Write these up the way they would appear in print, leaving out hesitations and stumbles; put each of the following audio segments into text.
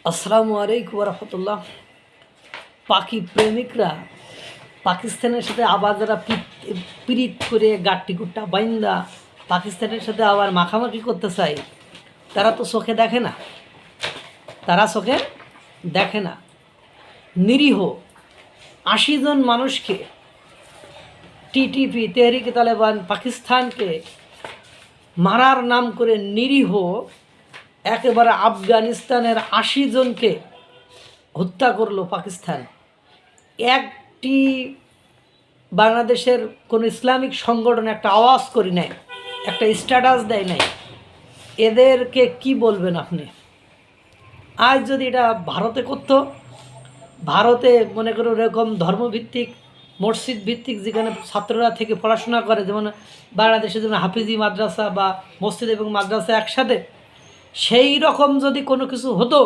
আসসালামু আলাইকুম রহমতুল্লাহ। পাখি প্রেমিকরা পাকিস্তানের সাথে আবার যারা পিরিত করে গাট্টি গুট্টা বাইন্দা পাকিস্তানের সাথে আবার মাখামাখি করতে চায়, তারা তো চোখে দেখে না, তারা চোখে দেখে না। নিরীহ ৮০ জন মানুষকে টিটিপি তেহরিকে তালেবান পাকিস্তানকে মারার নাম করে নিরীহ একেবারে আফগানিস্তানের ৮০ জনকে হত্যা করলো পাকিস্তান। একটি বাংলাদেশের কোনো ইসলামিক সংগঠন একটা আওয়াজ করি নাই, একটা স্ট্যাটাস দেয় নাই। এদেরকে কি বলবেন আপনি? আজ যদি এটা ভারতে করতো, ভারতে মনে করো এরকম ধর্মভিত্তিক মসজিদ ভিত্তিক যেখানে ছাত্ররা থেকে পড়াশোনা করে, যেমন বাংলাদেশে যেমন হাফিজি মাদ্রাসা বা মসজিদ এবং মাদ্রাসা একসাথে, সেই রকম যদি কোনো কিছু হতো,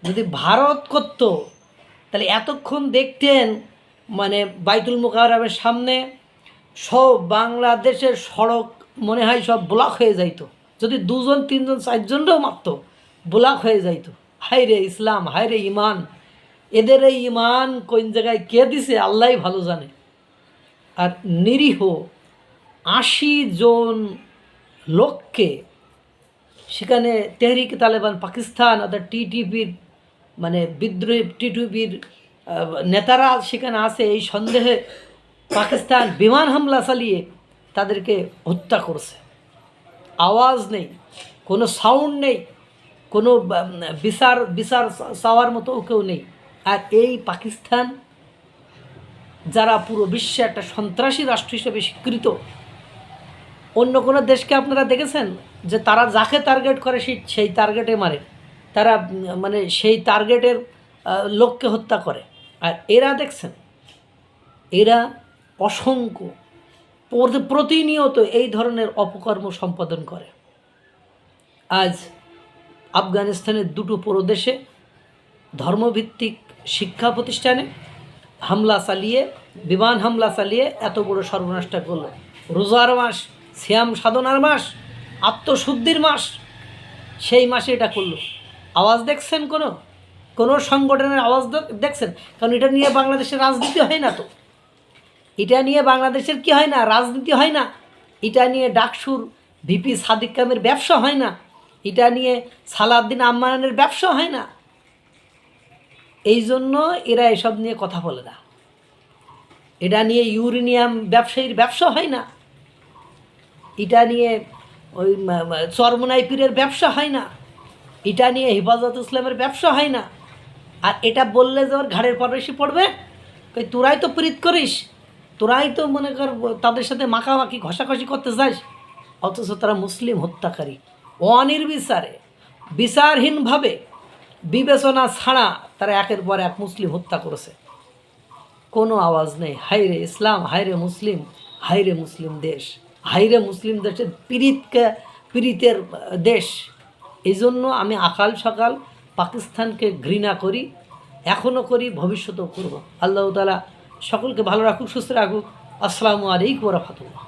যদি ভারত করত, তাহলে এতক্ষণ দেখতেন মানে বাইতুল মুকাররমের সামনে সব বাংলাদেশের সড়ক মনে হয় সব ব্লক হয়ে যাইতো। যদি ২ জন ৩ জন ৪ জনরাও মারত, ব্লক হয়ে যাইতো। হায় রে ইসলাম, হায় রে ইমান! এদের এই ইমান কোন জায়গায় কে দিছে আল্লাহই ভালো জানে। আর নিরীহ ৮০ জন লোককে সেখানে তেহরিকে তালেবান পাকিস্তান অর্থাৎ টিটিপির মানে বিদ্রোহী টিটিপির নেতারা সেখানে আছে, এই সন্দেহে পাকিস্তান বিমান হামলা চালিয়ে তাদেরকে হত্যা করছে। আওয়াজ নেই, কোনো সাউন্ড নেই, কোনো বিচার বিচার চাওয়ার মতো কেউ নেই। আর এই পাকিস্তান যারা পুরো বিশ্বে একটা সন্ত্রাসী রাষ্ট্র হিসেবে স্বীকৃত, অন্য কোনো দেশকে আপনারা দেখেছেন যে তারা যাকে টার্গেট করে সেই টার্গেটে মারে, তারা মানে সেই টার্গেটের লোককে হত্যা করে। আর এরা দেখছেন, এরা অসংখ্য প্রতিনিয়ত এই ধরনের অপকর্ম সম্পাদন করে। আজ আফগানিস্তানের 2টো প্রদেশে ধর্মভিত্তিক শিক্ষা প্রতিষ্ঠানে হামলা চালিয়ে, বিমান হামলা চালিয়ে এত বড় সর্বনাশটা করলো। রোজার মাস, শ্যাম সাধনার মাস, আত্মশুদ্ধির মাস, সেই মাসে এটা করলো। আওয়াজ দেখছেন কোনো সংগঠনের আওয়াজ দেখছেন? কারণ এটা নিয়ে বাংলাদেশের রাজনীতি হয় না, তো এটা নিয়ে বাংলাদেশের কি হয় না, রাজনীতি হয় না। এটা নিয়ে ডাকসুর ভিপি সাদিক কামের ব্যবসা হয় না, এটা নিয়ে সালাউদ্দিন আম্মানের ব্যবসা হয় না। এই জন্য এরা এসব নিয়ে কথা বলে না। এটা নিয়ে ইউরেনিয়াম ব্যবসায়ীর ব্যবসা হয় না, এটা নিয়ে ওই চরমনাই পীরের ব্যবসা হয় না, এটা নিয়ে হেফাজত ইসলামের ব্যবসা হয় না। আর এটা বললে যে ওর ঘাড়ের পর বেশি পড়বে, তোরাই তো প্রীত করিস, তোরাই তো মনে কর তাদের সাথে মাখামাখি ঘষাঘষি করতে চাস, অথচ তারা মুসলিম হত্যাকারী। অনির্বিচারে বিচারহীনভাবে বিবেচনা ছাড়া তারা একের পর এক মুসলিম হত্যা করেছে। কোনো আওয়াজ নেই। হায়রে ইসলাম, হায়রে মুসলিম, হায়রে মুসলিম দেশ, হায়রে মুসলিম দেশের পীড়িতের দেশ। এই জন্য আমি আকাল সকাল পাকিস্তানকে ঘৃণা করি, এখনও করি, ভবিষ্যতেও করব। আল্লাহ তাআলা সকলকে ভালো রাখুক, সুস্থ রাখুক। আসসালামু আলাইকুম ওয়া রাহমাতুল্লাহ।